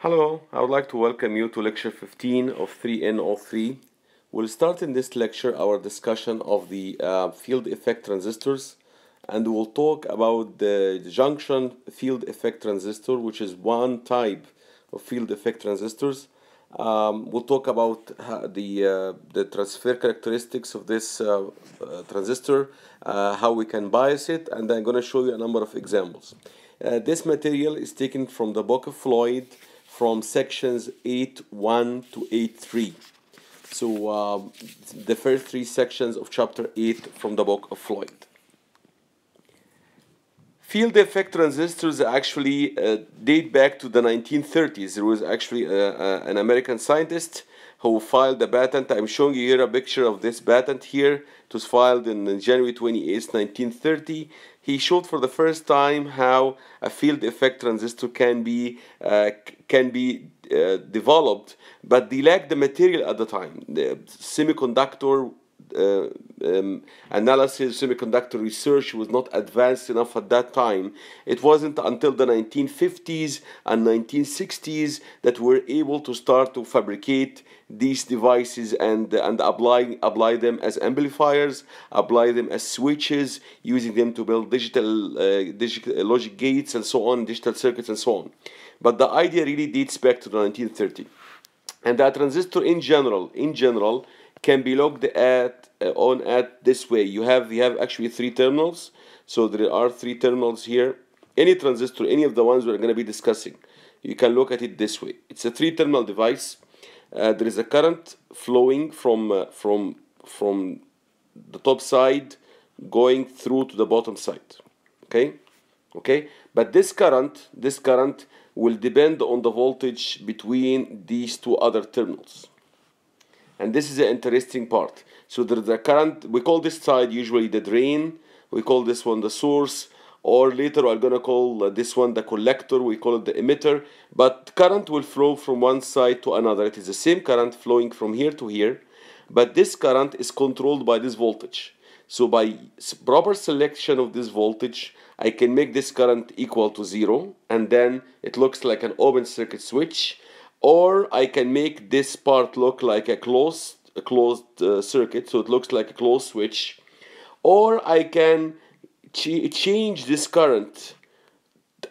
Hello, I would like to welcome you to Lecture 15 of 3N03. We'll start in this lecture our discussion of the field effect transistors, and we'll talk about the junction field effect transistor, which is one type of field effect transistors. We'll talk about the transfer characteristics of this transistor, how we can bias it, and I'm going to show you a number of examples. This material is taken from the book of Floyd, from sections 8.1 to 8.3. So the first three sections of chapter 8 from the book of Floyd. Field effect transistors actually date back to the 1930s. There was actually an American scientist who filed a patent. I'm showing you here a picture of this patent here. It was filed in January 28, 1930. He showed for the first time how a field effect transistor can be developed, but they lacked the material at the time. The semiconductor analysis, semiconductor research was not advanced enough at that time. It wasn't until the 1950s and 1960s that we were able to start to fabricate these devices and apply them as amplifiers, apply them as switches, using them to build digital logic gates and so on, digital circuits and so on. But the idea really dates back to the 1930s. And the transistor in general can be looked at this way. You have actually three terminals. So there are three terminals here. Any transistor, any of the ones we're going to be discussing, you can look at it this way. It's a three-terminal device. There is a current flowing from the top side going through to the bottom side. Okay. But this current will depend on the voltage between these two other terminals. And this is the interesting part. So there's a current, we call this side usually the drain, we call this one the source, or later I'm going to call this one the collector, we call it the emitter. But current will flow from one side to another. It is the same current flowing from here to here, but this current is controlled by this voltage. So by proper selection of this voltage, I can make this current equal to 0, and then it looks like an open circuit switch. Or I can make this part look like a closed circuit, so it looks like a closed switch. Or I can change this current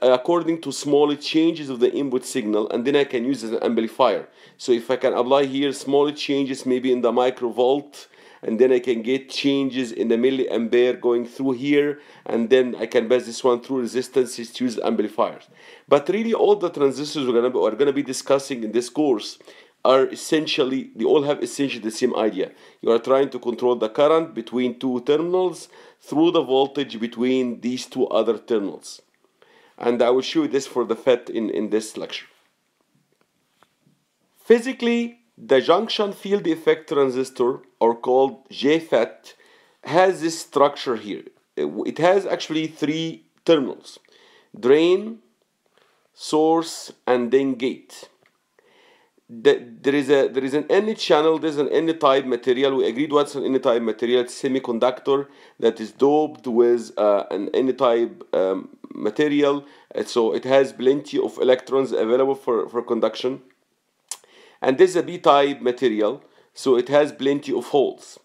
according to small changes of the input signal, and then I can use it as an amplifier. So if I can apply here small changes, maybe in the microvolt, and then I can get changes in the milliampere going through here, and then I can pass this one through resistances to use amplifiers. But really all the transistors we're going to be discussing in this course are essentially, they all have essentially the same idea. You are trying to control the current between two terminals through the voltage between these two other terminals. And I will show you this for the FET in this lecture. Physically, the junction field effect transistor, or called JFET, has this structure here. It has actually three terminals: drain, source, and then gate. There is an N channel. There's an N-type material. We agreed what's an N-type material. It's semiconductor that is doped with an N-type material. So it has plenty of electrons available for conduction. And this is a B-type material, so it has plenty of holes.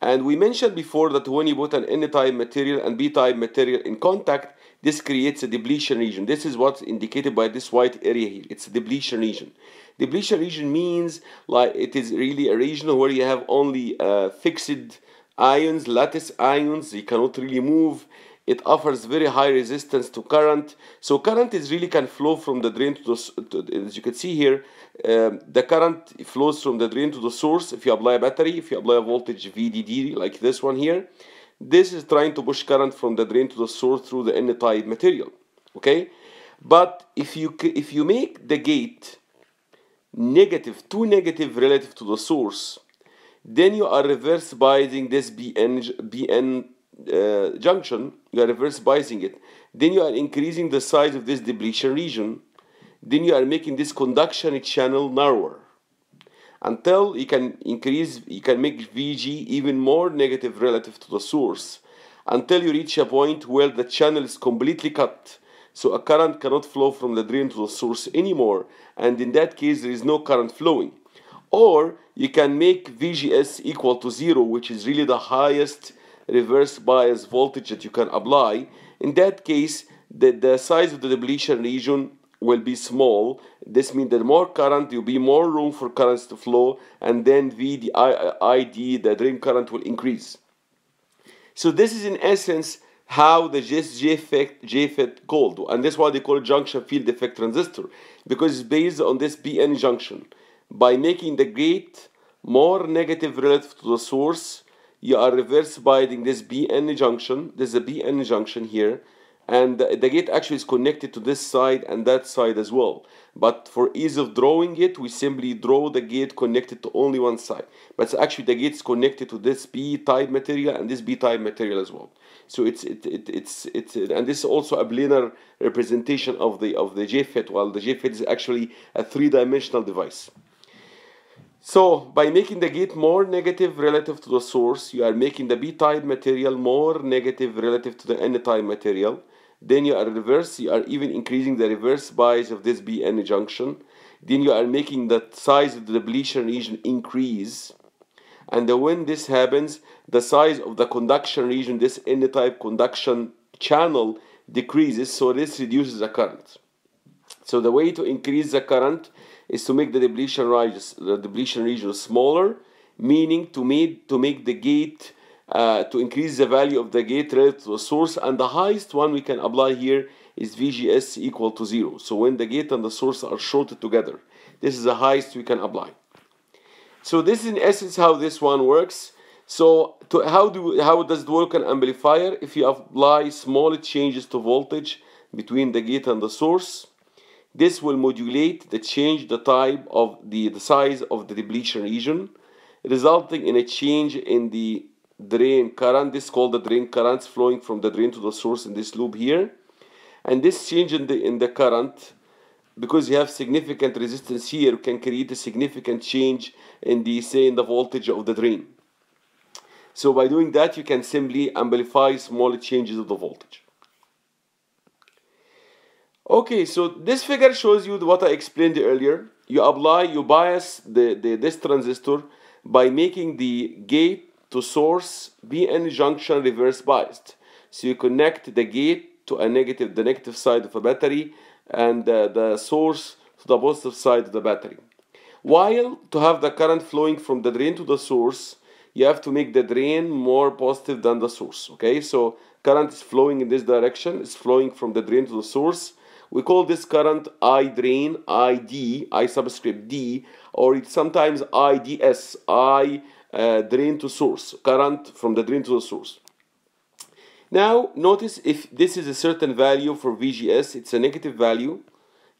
And we mentioned before that when you put an N-type material and B-type material in contact, this creates a depletion region. This is what's indicated by this white area here. It's a depletion region. Depletion region means like it is really a region where you have only fixed ions, lattice ions. You cannot really move. It offers very high resistance to current. So current is really can flow from the drain to the, as you can see here, the current flows from the drain to the source. If you apply a battery, if you apply a voltage VDD like this one here, this is trying to push current from the drain to the source through the N-type material. Okay, but if you make the gate too negative relative to the source, then you are reverse biasing this BN junction. You are reverse biasing it. Then you are increasing the size of this depletion region. Then you are making this conduction channel narrower until you can make VG even more negative relative to the source, until you reach a point where the channel is completely cut. So a current cannot flow from the drain to the source anymore, and in that case there is no current flowing. Or you can make VGS equal to 0, which is really the highest reverse bias voltage that you can apply. In that case, the size of the depletion region will be small. This means that more current, there will be more room for currents to flow, and then ID, the drain current, will increase. So this is in essence how the JFET called, and that's why they call it junction field effect transistor, because it's based on this BN junction. By making the gate more negative relative to the source, you are reverse biasing this BN junction. This is a BN junction here, and the gate actually is connected to this side and that side as well. But for ease of drawing it, we simply draw the gate connected to only one side. But actually the gate is connected to this P-type material and this B-type material as well. So it's and this is also a planar representation of the JFET, while the JFET is actually a three-dimensional device. So by making the gate more negative relative to the source, you are making the B-type material more negative relative to the N-type material. Then you are even increasing the reverse bias of this BN junction. Then you are making the size of the depletion region increase. And when this happens, the size of the conduction region, this N-type conduction channel, decreases, so this reduces the current. So the way to increase the current is to make the depletion region smaller, meaning to make the gate, to increase the value of the gate relative to the source, and the highest one we can apply here is VGS equal to 0. So when the gate and the source are shorted together, this is the highest we can apply. So this is in essence how this one works. So how does it work on amplifier? If you apply small changes to voltage between the gate and the source, this will modulate the type of the size of the depletion region, resulting in a change in the drain current. This is called the drain currents flowing from the drain to the source in this loop here. And this change in the current, because you have significant resistance here, can create a significant change in the voltage of the drain. So by doing that, you can simply amplify small changes of the voltage. Okay, so this figure shows you what I explained earlier. You bias this transistor by making the gate to source BN junction reverse biased. So you connect the gate to the negative side of a battery, and the source to the positive side of the battery. While to have the current flowing from the drain to the source, you have to make the drain more positive than the source. Okay, so current is flowing in this direction, it's flowing from the drain to the source. We call this current I drain, ID, I subscript D, or it's sometimes IDS, I drain to source, current from the drain to the source. Now notice if this is a certain value for VGS, it's a negative value.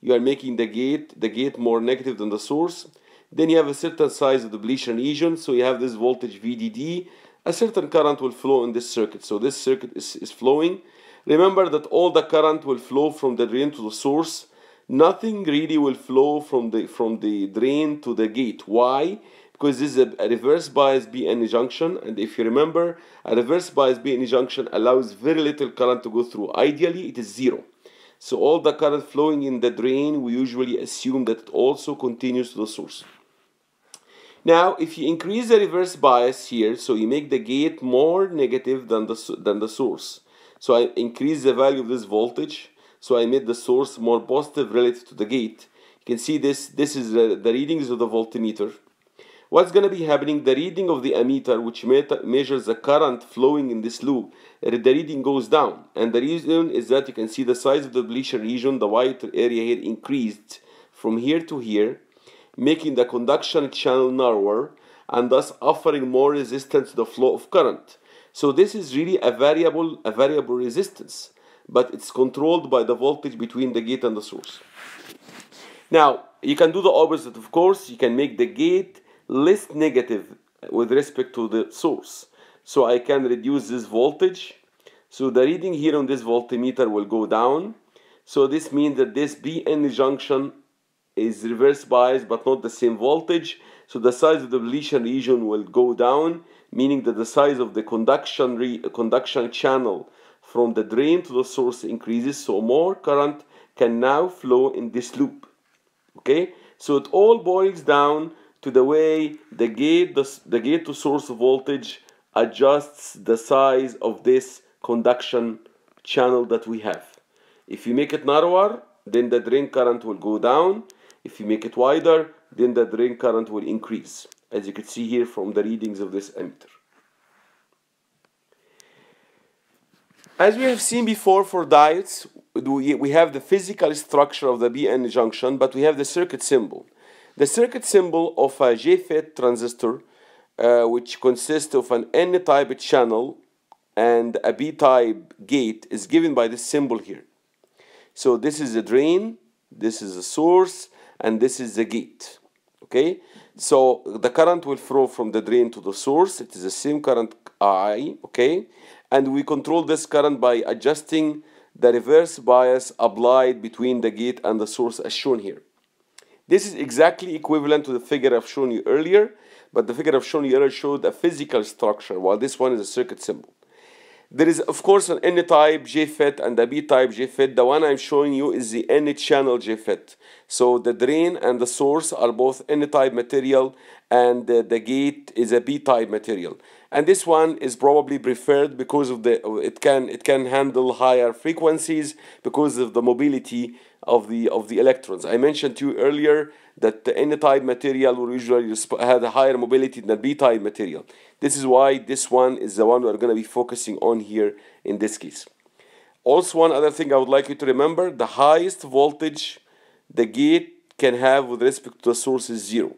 You are making the gate more negative than the source. Then you have a certain size of the depletion region, so you have this voltage VDD. A certain current will flow in this circuit. So this circuit is flowing. Remember that all the current will flow from the drain to the source. Nothing really will flow from the drain to the gate. Why? Because this is a reverse bias BN junction, and if you remember, a reverse bias BN junction allows very little current to go through. Ideally, it is 0. So all the current flowing in the drain, we usually assume that it also continues to the source. Now, if you increase the reverse bias here, so you make the gate more negative than the source. So I increase the value of this voltage, so I made the source more positive relative to the gate. You can see this is the readings of the voltmeter. What's going to be happening? The reading of the ammeter, which measures the current flowing in this loop, the reading goes down. And the reason is that you can see the size of the depletion region, the white area here, increased from here to here, making the conduction channel narrower and thus offering more resistance to the flow of current. So this is really a variable resistance, but it's controlled by the voltage between the gate and the source. Now, you can do the opposite, of course. You can make the gate less negative with respect to the source. So I can reduce this voltage. So the reading here on this voltmeter will go down. So this means that this BN junction is reverse biased but not the same voltage. So the size of the depletion region will go down, meaning that the size of the conduction channel from the drain to the source increases, so more current can now flow in this loop. Okay, so it all boils down to the way the gate to source voltage adjusts the size of this conduction channel that we have. If you make it narrower, then the drain current will go down. If you make it wider, then the drain current will increase, as you can see here from the readings of this emitter. As we have seen before for diodes, we have the physical structure of the BN junction, but we have the circuit symbol. The circuit symbol of a JFET transistor, which consists of an N-type channel and a B-type gate, is given by this symbol here. So this is the drain, this is the source, and this is the gate. Okay, so the current will flow from the drain to the source. It is the same current I. Okay, and we control this current by adjusting the reverse bias applied between the gate and the source as shown here. This is exactly equivalent to the figure I've shown you earlier, but the figure I've shown you earlier showed a physical structure, while this one is a circuit symbol. There is, of course, an N-type JFET and a B-type JFET. The one I'm showing you is the N-channel JFET. So the drain and the source are both N-type material, and the gate is a B-type material. And this one is probably preferred because of it can handle higher frequencies because of the mobility of the electrons. I mentioned to you earlier that the N-type material will usually have a higher mobility than the B-type material. This is why this one is the one we're going to be focusing on here in this case. Also, one other thing I would like you to remember, the highest voltage the gate can have with respect to the source is 0,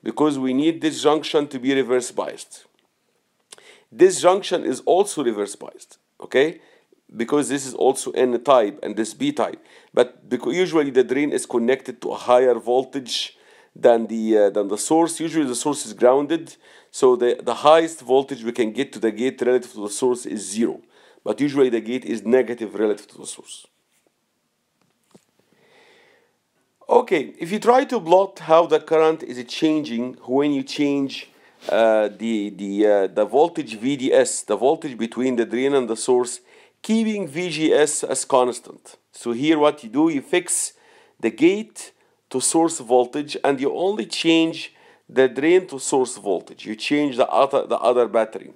because we need this junction to be reverse biased. This junction is also reverse biased, okay, because this is also N-type and this B-type. But because usually the drain is connected to a higher voltage than the source. Usually the source is grounded, so the highest voltage we can get to the gate relative to the source is 0. But usually the gate is negative relative to the source. Okay, if you try to plot how the current is changing when you change the voltage VDS, the voltage between the drain and the source, keeping VGS as constant. So here what you do, you fix the gate to source voltage and you only change the drain to source voltage. You change the other battery.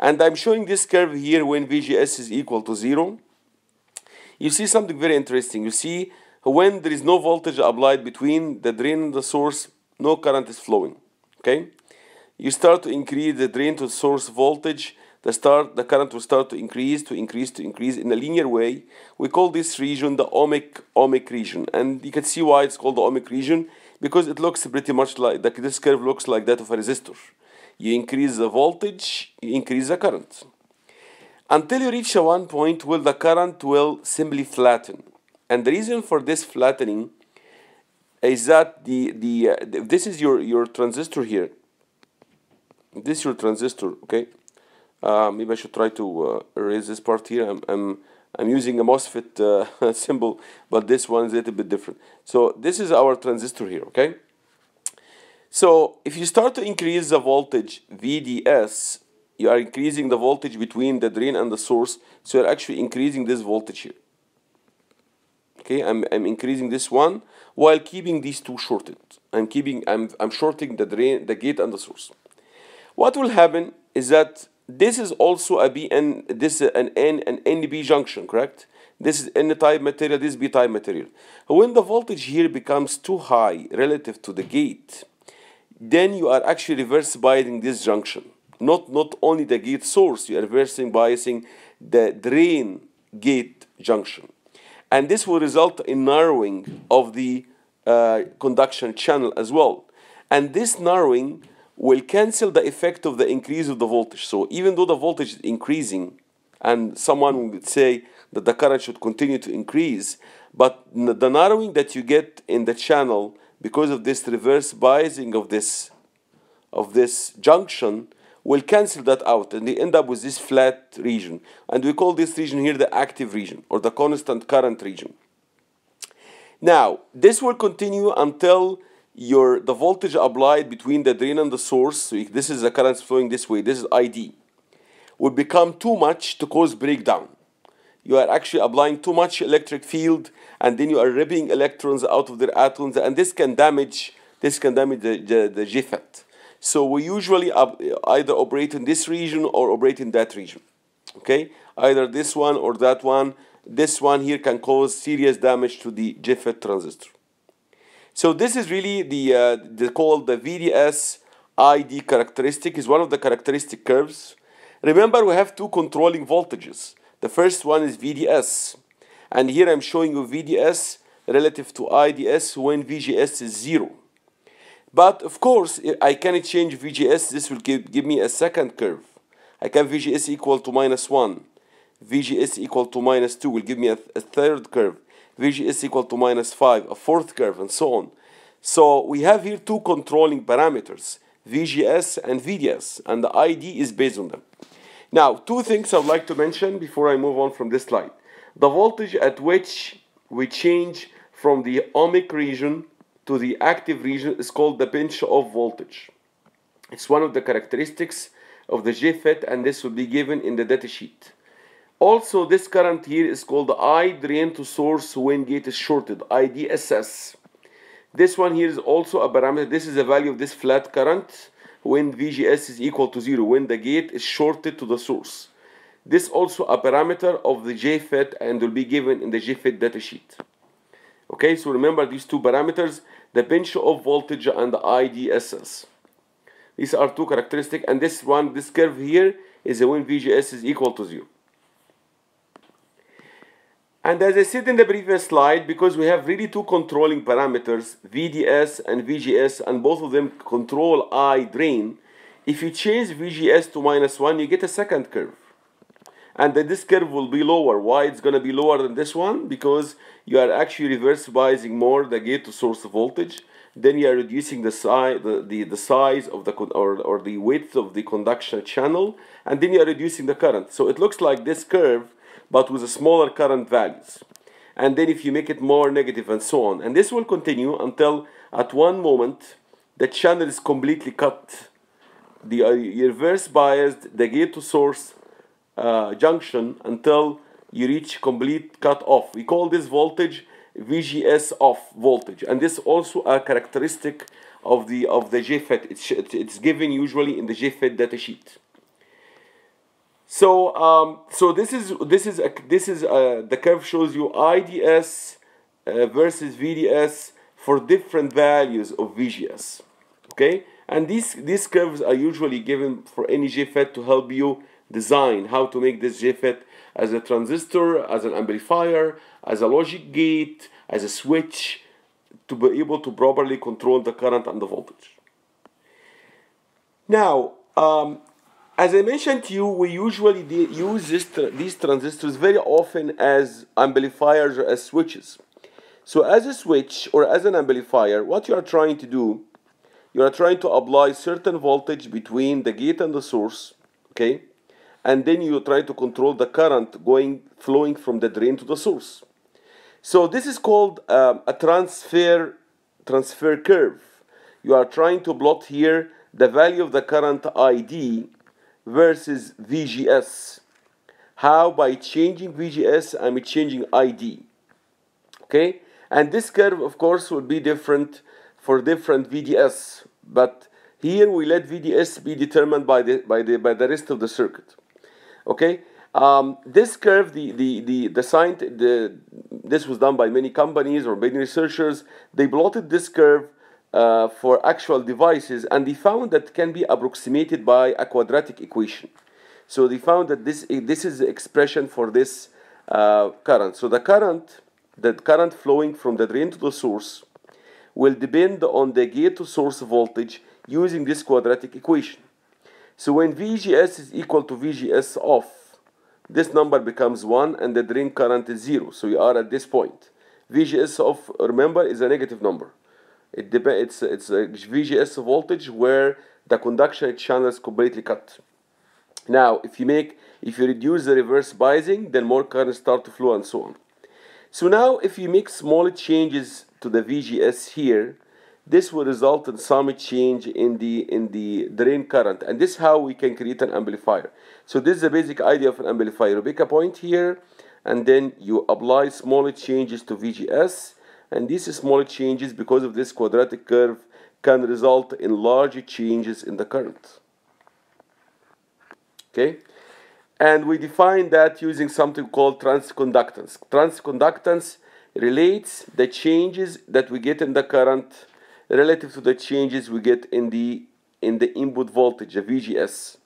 And I'm showing this curve here when VGS is equal to 0. You see something very interesting. You see when there is no voltage applied between the drain and the source, no current is flowing. Okay? You start to increase the drain to source voltage, the current will start to increase in a linear way. We call this region the ohmic region, and you can see why it's called the ohmic region, because it looks pretty much like this curve looks like that of a resistor. You increase the voltage, you increase the current, until you reach a one point where the current will simply flatten. And the reason for this flattening is that this is your transistor here. This is your transistor, okay? Maybe I should try to erase this part here. I'm using a MOSFET symbol, but this one is a little bit different. So this is our transistor here, okay? So if you start to increase the voltage VDS, you are increasing the voltage between the drain and the source, so you're actually increasing this voltage here. Okay, I'm increasing this one while keeping these two shorted. I'm shorting the gate and the source. What will happen is that this is also a this is an NB junction, correct? This is N-type material, this is B-type material. When the voltage here becomes too high relative to the gate, then you are actually reverse biasing this junction. Not only the gate source, you are reversing biasing the drain gate junction. And this will result in narrowing of the conduction channel as well. And this narrowing will cancel the effect of the increase of the voltage. So even though the voltage is increasing, and someone would say that the current should continue to increase, but the narrowing that you get in the channel because of this reverse biasing of this junction will cancel that out, and they end up with this flat region. And we call this region here the active region, or the constant current region. Now, this will continue until the voltage applied between the drain and the source, so this is the current flowing this way, this is ID, will become too much to cause breakdown. you are actually applying too much electric field, and then you are ripping electrons out of their atoms, and this can damage the JFET. So we usually either operate in this region or operate in that region. Okay, either this one or that one. This one here can cause serious damage to the JFET transistor. So this is really called the VDS ID characteristic, is one of the characteristic curves. Remember, we have two controlling voltages. The first one is VDS, and here I'm showing you VDS relative to IDS when VGS is 0. But of course, I can change VGS. This will give me a second curve. I can VGS equal to -1. VGS equal to -2 will give me a third curve. VGS equal to -5, a fourth curve, and so on. So we have here two controlling parameters, VGS and VDS, and the ID is based on them. Now, two things I'd like to mention before I move on from this slide. The voltage at which we change from the ohmic region to the active region is called the pinch-off voltage. It's one of the characteristics of the JFET, and this will be given in the data sheet. Also, this current here is called the I drain to source when gate is shorted, IDSS. This one here is also a parameter. This is the value of this flat current when VGS is equal to 0, when the gate is shorted to the source. This also a parameter of the JFET and will be given in the JFET data sheet. Okay, so remember these two parameters, the pinch-off voltage and the IDSS. These are two characteristics, and this curve here is when VGS is equal to 0. And as I said in the previous slide, because we have really two controlling parameters, VDS and VGS, and both of them control I drain, if you change VGS to -1, you get a second curve. And then this curve will be lower. Why it's going to be lower than this one? Because you are actually reverse biasing more the gate to source voltage. Then you are reducing the size of the or the width of the conduction channel, and then you are reducing the current. So it looks like this curve, but with a smaller current values. And then if you make it more negative and so on. And this will continue until at one moment the channel is completely cut. You reverse biased the gate to source junction until you reach complete cut off. We call this voltage VGS off voltage, and this also a characteristic of the JFET. It's given usually in the JFET data sheet. So this is the curve shows you IDS versus VDS for different values of VGS. Okay, and these curves are usually given for any JFET to help you design how to make this JFET as a transistor, as an amplifier, as a logic gate, as a switch, to be able to properly control the current and the voltage. Now, as I mentioned to you, we usually use these transistors very often as amplifiers or as switches. So as a switch or as an amplifier, what you are trying to do, you are trying to apply certain voltage between the gate and the source, okay? And then you try to control the current flowing from the drain to the source. So this is called a transfer curve. You are trying to plot here the value of the current ID versus VGS. How? By changing VGS, I'm changing ID. Okay? And this curve, of course, will be different for different VDS. But here we let VDS be determined by the rest of the circuit. Okay? This curve, this was done by many companies or many researchers. They plotted this curve for actual devices, and they found that it can be approximated by a quadratic equation. So they found that this is the expression for this current. So the current flowing from the drain to the source will depend on the gate to source voltage using this quadratic equation. So when VGS is equal to VGS off, this number becomes 1 and the drain current is 0. So we are at this point. VGS off, remember, is a negative number. It's a VGS voltage where the conduction channel is completely cut. Now, if you reduce the reverse biasing, then more current start to flow and so on. So now, if you make small changes to the VGS here, this will result in some change in the drain current, and this is how we can create an amplifier. So this is the basic idea of an amplifier. You pick a point here, and then you apply small changes to VGS, and these small changes, because of this quadratic curve, can result in large changes in the current. Okay, and we define that using something called transconductance. Transconductance relates the changes that we get in the current relative to the changes we get in the input voltage, the VGS.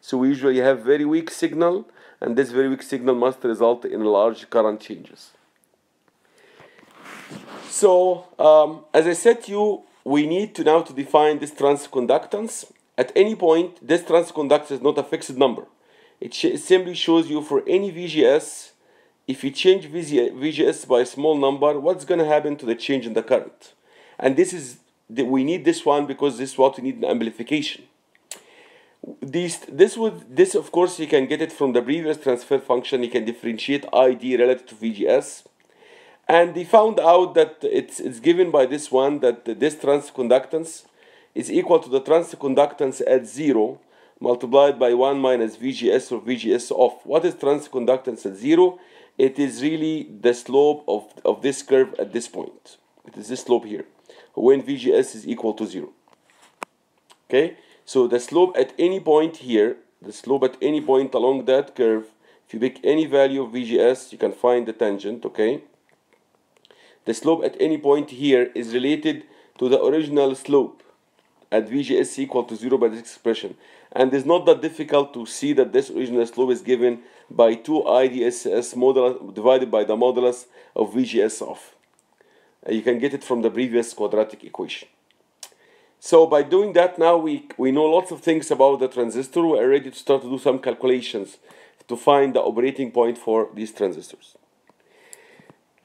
So we usually have very weak signal, and this very weak signal must result in large current changes. So as I said to you, we need to now to define this transconductance. At any point, this transconductance is not a fixed number. It simply shows you for any VGS, if you change VGS by a small number, what's going to happen to the change in the current. And we need this one because this is what we need in amplification. This of course you can get it from the previous transfer function. You can differentiate ID relative to VGS, and they found out that it's given by this one, that this transconductance is equal to the transconductance at 0 multiplied by 1 minus VGS or VGS off. What is transconductance at 0? It is really the slope of this curve at this point. It is this slope here when VGS is equal to 0. Okay, so the slope at any point here, the slope at any point along that curve, if you pick any value of VGS, you can find the tangent. Okay, the slope at any point here is related to the original slope at VGS equal to 0 by this expression. And it's not that difficult to see that this original slope is given by 2 IDSS modulus divided by the modulus of VGS off. You can get it from the previous quadratic equation. So by doing that, now we know lots of things about the transistor. We are ready to start to do some calculations to find the operating point for these transistors.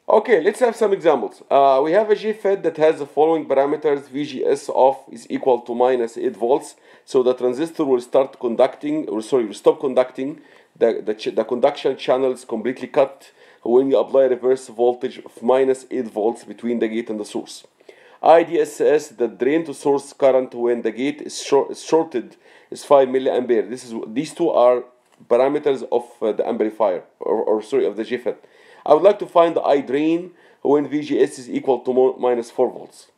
Okay, let's have some examples. We have a JFET that has the following parameters. VGS off is equal to minus 8 volts. So the transistor will start conducting, or sorry, will stop conducting. The conduction channel is completely cut when you apply reverse voltage of minus 8 volts between the gate and the source. IDSS, the drain to source current when the gate is shorted, is 5 milliampere. These two are parameters of the amplifier, or sorry, of the JFET. I would like to find the I drain when VGS is equal to minus 4 volts.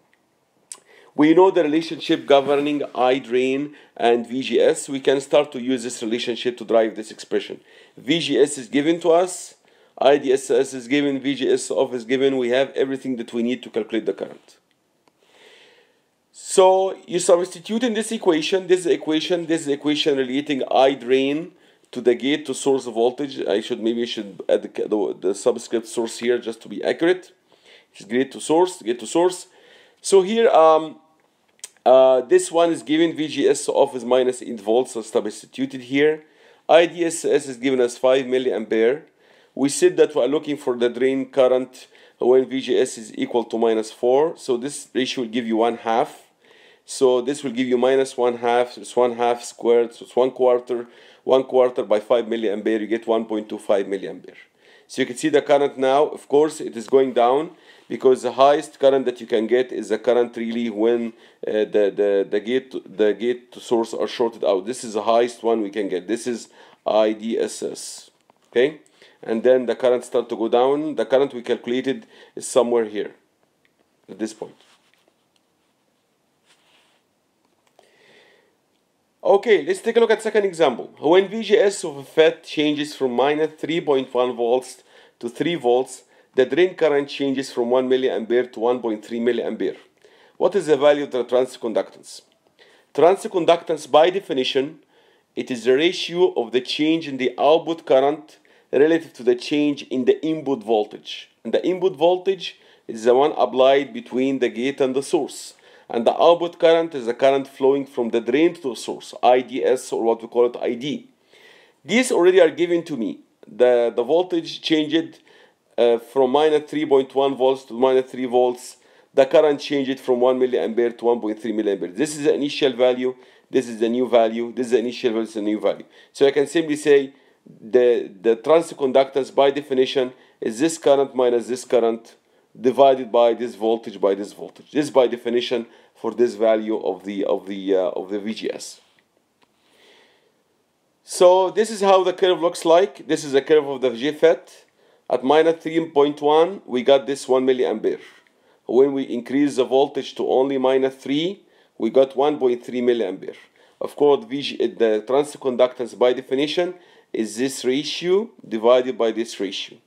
We know the relationship governing I drain and VGS. We can start to use this relationship to drive this expression. VGS is given to us, IDSS is given, VGS off is given. We have everything that we need to calculate the current. So you substitute in this equation, this equation relating I drain to the gate to source voltage. Maybe I should add the subscript source here just to be accurate. It's gate to source. So here, this one is given VGS off is minus 8 volts, so substituted here. IDSS is given as 5 milliampere. We said that we are looking for the drain current when VGS is equal to minus 4. So this ratio will give you 1/2. So this will give you minus 1/2. It's 1/2 squared. So it's 1/4. 1/4 by 5 milliampere. You get 1.25 milliampere. So you can see the current now. Of course, it is going down because the highest current that you can get is the current really when the gate to source are shorted out. This is the highest one we can get. This is IDSS. Okay, and then the current start to go down. The current we calculated is somewhere here at this point. Okay, let's take a look at second example. When VGS of a FET changes from minus 3.1 volts to 3 volts, the drain current changes from 1 milliampere to 1.3 milliampere. What is the value of the transconductance? Transconductance, by definition, it is the ratio of the change in the output current relative to the change in the input voltage. And the input voltage is the one applied between the gate and the source. And the output current is the current flowing from the drain to the source, IDS, or what we call it ID. These already are given to me. The voltage changed from minus 3.1 volts to minus 3 volts. The current changed from 1 milliampere to 1.3 milliampere. This is the initial value. This is the new value. This is the initial value. This is the new value. So I can simply say the transconductance by definition is this current minus this current divided by this voltage by this voltage. This by definition for this value of the VGS. So this is how the curve looks like. This is a curve of the JFET. At minus 3.1, we got this 1 milliampere. When we increase the voltage to only minus 3, we got 1.3 milliampere. Of course, the transconductance by definition is this ratio divided by this ratio.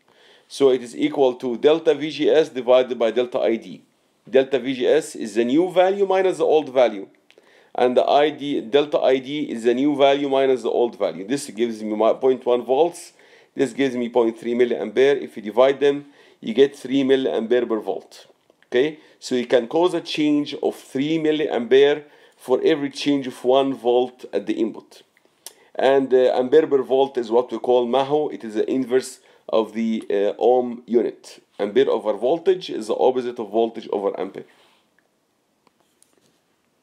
So it is equal to delta VGS divided by delta ID. Delta VGS is the new value minus the old value. And the delta ID is the new value minus the old value. This gives me 0.1 volts. This gives me 0.3 milliampere. If you divide them, you get 3 milliampere per volt. Okay, so you can cause a change of 3 milliampere for every change of 1 volt at the input. And ampere per volt is what we call maho. It is the inverse of the ohm unit. Ampere over voltage is the opposite of voltage over ampere.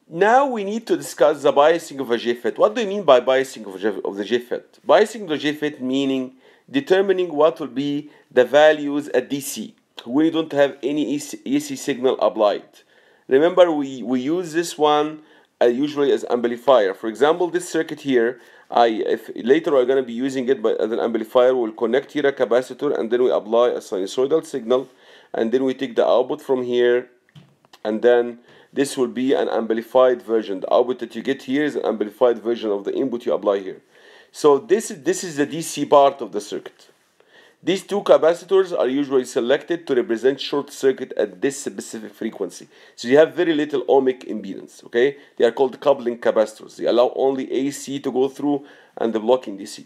Now we need to discuss the biasing of a JFET. What do you mean by biasing of the JFET? Biasing of the JFET meaning determining what will be the values at DC. We don't have any AC signal applied. Remember, we use this one usually as amplifier. For example, this circuit here, if later we're going to be using it as an amplifier, we'll connect here a capacitor and then we apply a sinusoidal signal, and then we take the output from here, and then this will be an amplified version. The output that you get here is an amplified version of the input you apply here. So this is the DC part of the circuit. These two capacitors are usually selected to represent short circuit at this specific frequency. So you have very little ohmic impedance, okay? They are called coupling capacitors. They allow only AC to go through and the blocking DC.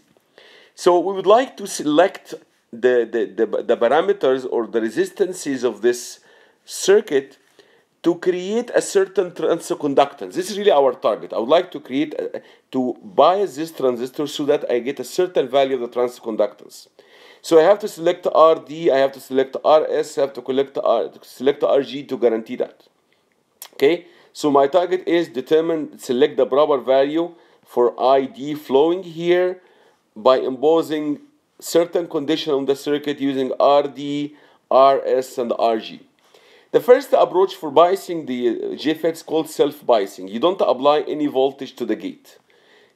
So we would like to select the parameters or the resistances of this circuit to create a certain transconductance. This is really our target. I would like to create, to bias this transistor so that I get a certain value of the transconductance. So I have to select RD, I have to select RS, I have to select RG to guarantee that. Okay, so my target is select the proper value for ID flowing here by imposing certain condition on the circuit using RD, RS, and RG. The first approach for biasing the JFET is called self-biasing. You don't apply any voltage to the gate.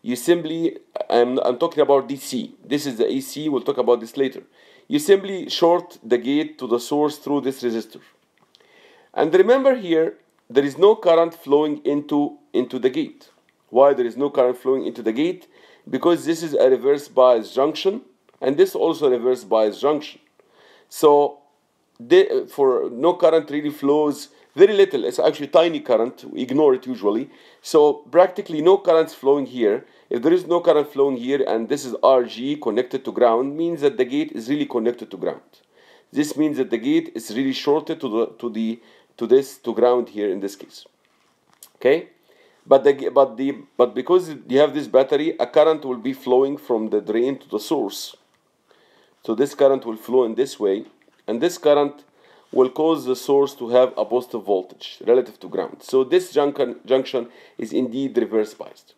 You simply, I'm talking about DC. This is the AC, we'll talk about this later. You simply short the gate to the source through this resistor. And remember here, there is no current flowing into the gate. Why there is no current flowing into the gate? Because this is a reverse bias junction, and this also a reverse bias junction. So, for no current really flows, very little. It's actually tiny current. We ignore it usually. So practically no current flowing here. If there is no current flowing here and this is RG connected to ground, means that the gate is really connected to ground. This means that the gate is really shorted to ground here in this case. Okay, but because you have this battery, a current will be flowing from the drain to the source. So this current will flow in this way, and this current will cause the source to have a positive voltage relative to ground. So this junction is indeed reverse biased.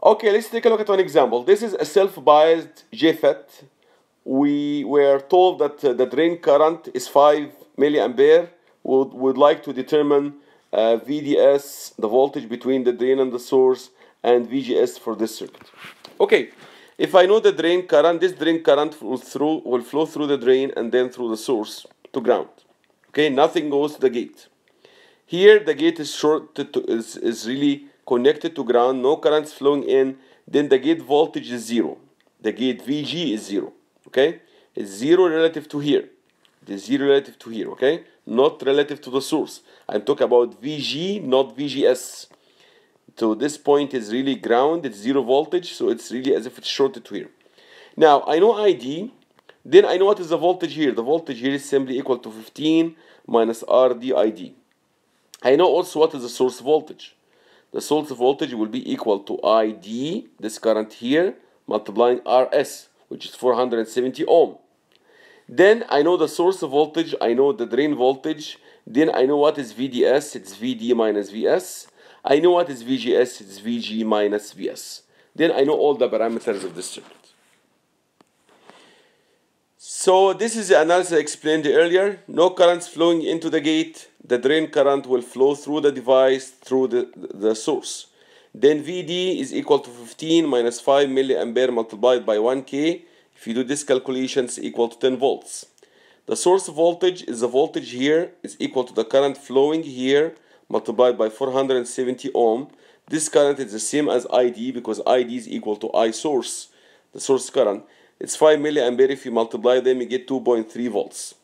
Okay, let's take a look at one example. This is a self-biased JFET. We were told that the drain current is 5 milliampere. Would like to determine VDS, the voltage between the drain and the source, and VGS for this circuit. Okay. If I know the drain current, this drain current will flow through the drain and then through the source to ground. Okay, nothing goes to the gate. Here the gate is is really connected to ground, no currents flowing in, then the gate voltage is 0. The gate VG is 0. Okay? It's 0 relative to here. It is 0 relative to here, okay? Not relative to the source. I'm talking about VG, not VGS. So this point is really ground, it's 0 voltage, so it's really as if it's shorted to here. Now, I know ID, then I know what is the voltage here. The voltage here is simply equal to 15 minus RD ID. I know also what is the source voltage. The source voltage will be equal to ID, this current here, multiplying RS, which is 470 ohm. Then I know the source voltage, I know the drain voltage, then I know what is VDS, it's VD minus VS. I know what is VGS, it's VG minus VS. Then I know all the parameters of this circuit. So this is the analysis I explained earlier. No currents flowing into the gate. The drain current will flow through the device, through the source. Then VD is equal to 15 minus 5 milliampere multiplied by 1K. If you do this calculation, it's equal to 10 volts. The source voltage is the voltage here is equal to the current flowing here multiplied by 470 ohm. This current is the same as ID because ID is equal to I source, the source current. It's 5 milliampere. If you multiply them, you get 2.3 volts.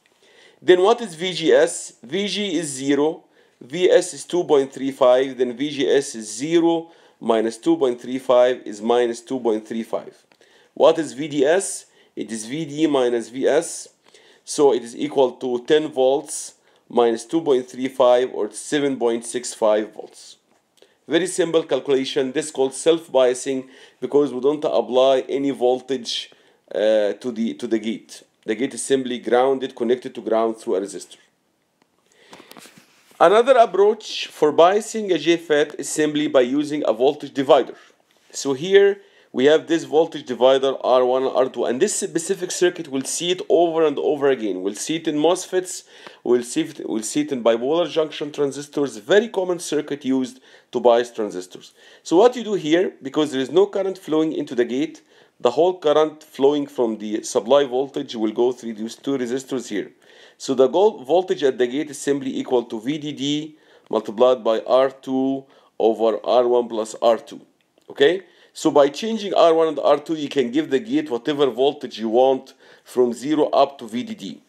Then what is VGS? VG is 0, VS is 2.35, then VGS is 0 minus 2.35 is minus 2.35. What is VDS? It is VD minus VS. So it is equal to 10 volts minus 2.35 or 7.65 volts. Very simple calculation. This is called self-biasing because we don't apply any voltage to the gate. The gate is simply grounded, connected to ground through a resistor. Another approach for biasing a JFET is simply by using a voltage divider. So here we have this voltage divider R1 and R2, and this specific circuit we'll see it over and over again. We'll see it in MOSFETs, we'll see it in bipolar junction transistors, very common circuit used to bias transistors. So what you do here, because there is no current flowing into the gate, the whole current flowing from the supply voltage will go through these two resistors here. So the voltage at the gate is simply equal to VDD multiplied by R2 over R1 plus R2. Okay? So by changing R1 and R2, you can give the gate whatever voltage you want from 0 up to VDD.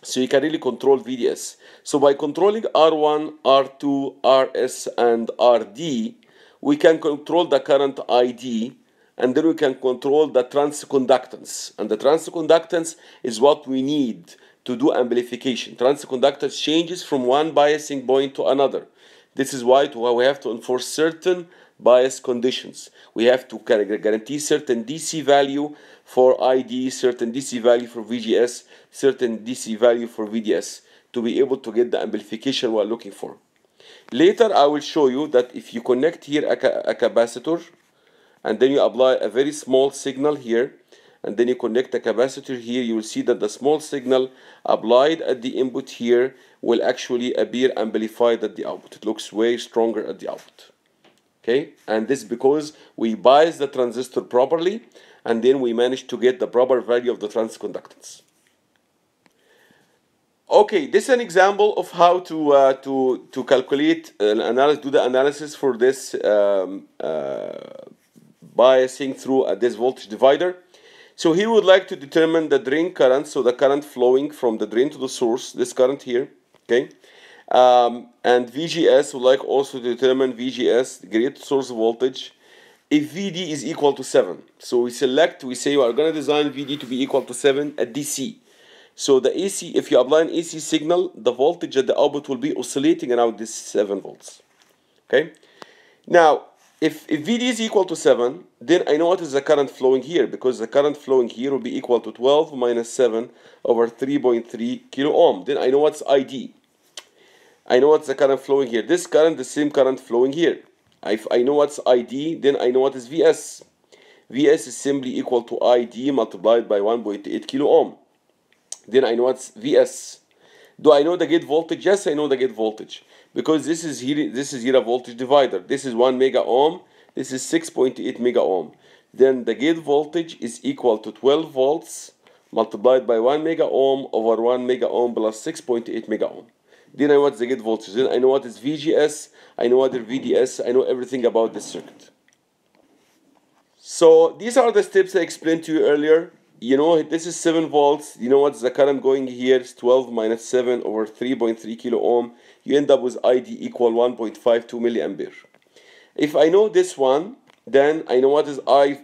So you can really control VDS. So by controlling R1, R2, RS, and RD, we can control the current ID, and then we can control the transconductance. And the transconductance is what we need to do amplification. Transconductance changes from one biasing point to another. This is why we have to enforce certain bias conditions. We have to guarantee certain DC value for ID, certain DC value for VGS, certain DC value for VDS to be able to get the amplification we're looking for. Later I will show you that if you connect here a capacitor and then you apply a very small signal here and then you connect a capacitor here, you will see that the small signal applied at the input here will actually appear amplified at the output. It looks way stronger at the output. Okay, and this is because we bias the transistor properly and then we manage to get the proper value of the transconductance. Okay, this is an example of how to calculate do the analysis for this biasing through this voltage divider. So here we would like to determine the drain current, so the current flowing from the drain to the source, this current here, okay? And VGS, we would like also to determine VGS, the gate source voltage, if VD is equal to 7. So we say we are going to design VD to be equal to 7 at DC. So the AC, if you apply an AC signal, the voltage at the output will be oscillating around this 7 volts, okay? Now, if VD is equal to 7, then I know what is the current flowing here, because the current flowing here will be equal to 12 minus 7 over 3.3 kilo ohm. Then I know what's ID. I know what's the current flowing here. This current, the same current flowing here. If I know what's ID, then I know what is VS. VS is simply equal to ID multiplied by 1.8 kilo ohm. Then I know what's VS. Do I know the gate voltage? Yes, I know the gate voltage. Because this is here a voltage divider. This is 1 mega ohm. This is 6.8 mega ohm. Then the gate voltage is equal to 12 volts multiplied by 1 mega ohm over 1 mega ohm plus 6.8 mega ohm. Then I know what's the gate voltage. Then I know what is VGS. I know what is VDS. I know everything about this circuit. So these are the steps I explained to you earlier. You know, this is 7 volts. You know what's the current going here? It's 12 minus 7 over 3.3 kilo ohm. You end up with ID equal 1.52 milliampere. If I know this one, then I know what is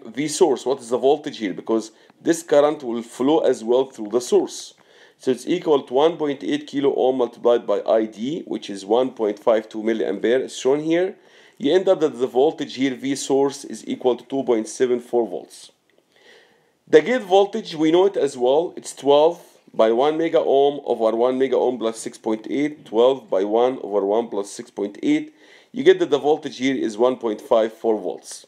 V source. What is the voltage here? Because this current will flow as well through the source. So it's equal to 1.8 kilo ohm multiplied by ID, which is 1.52 milliampere, as shown here. You end up that the voltage here, V source, is equal to 2.74 volts. The gate voltage, we know it as well. It's 12 by 1 mega ohm over 1 mega ohm plus 6.8. 12 by 1 over 1 plus 6.8. You get that the voltage here is 1.54 volts.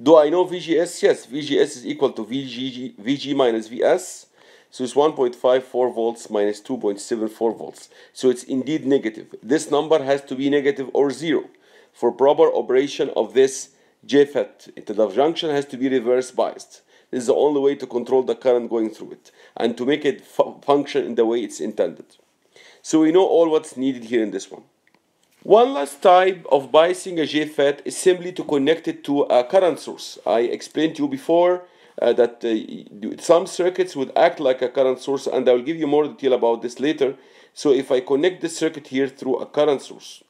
Do I know VGS? Yes, VGS is equal to VG minus VS. So it's 1.54 volts minus 2.74 volts. So it's indeed negative. This number has to be negative or 0 for proper operation of this JFET. The junction has to be reverse biased. This is the only way to control the current going through it and to make it function in the way it's intended. So we know all what's needed here in this one. One last type of biasing a JFET is simply to connect it to a current source. I explained to you before that some circuits would act like a current source, and I will give you more detail about this later. So if I connect this circuit here through a current source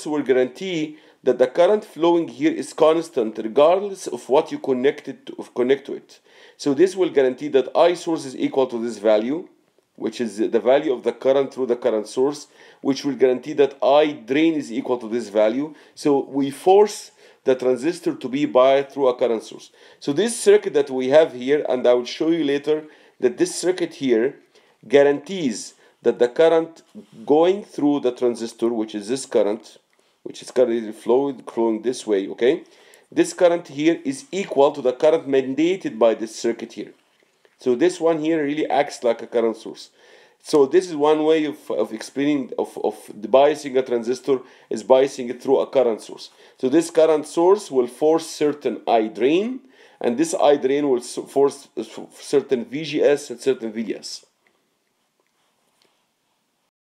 will guarantee that the current flowing here is constant regardless of what you connect to it. So this will guarantee that I source is equal to this value, which is the value of the current through the current source, which will guarantee that I drain is equal to this value. So we force the transistor to be biased through a current source. So this circuit that we have here, and I will show you later that this circuit here guarantees that the current going through the transistor, which is this current, which is currently flowing this way, okay? This current here is equal to the current mandated by this circuit here. So this one here really acts like a current source. So this is one way of explaining of the biasing a transistor is biasing it through a current source. So this current source will force certain I drain, and this I drain will force certain VGS and certain VDS.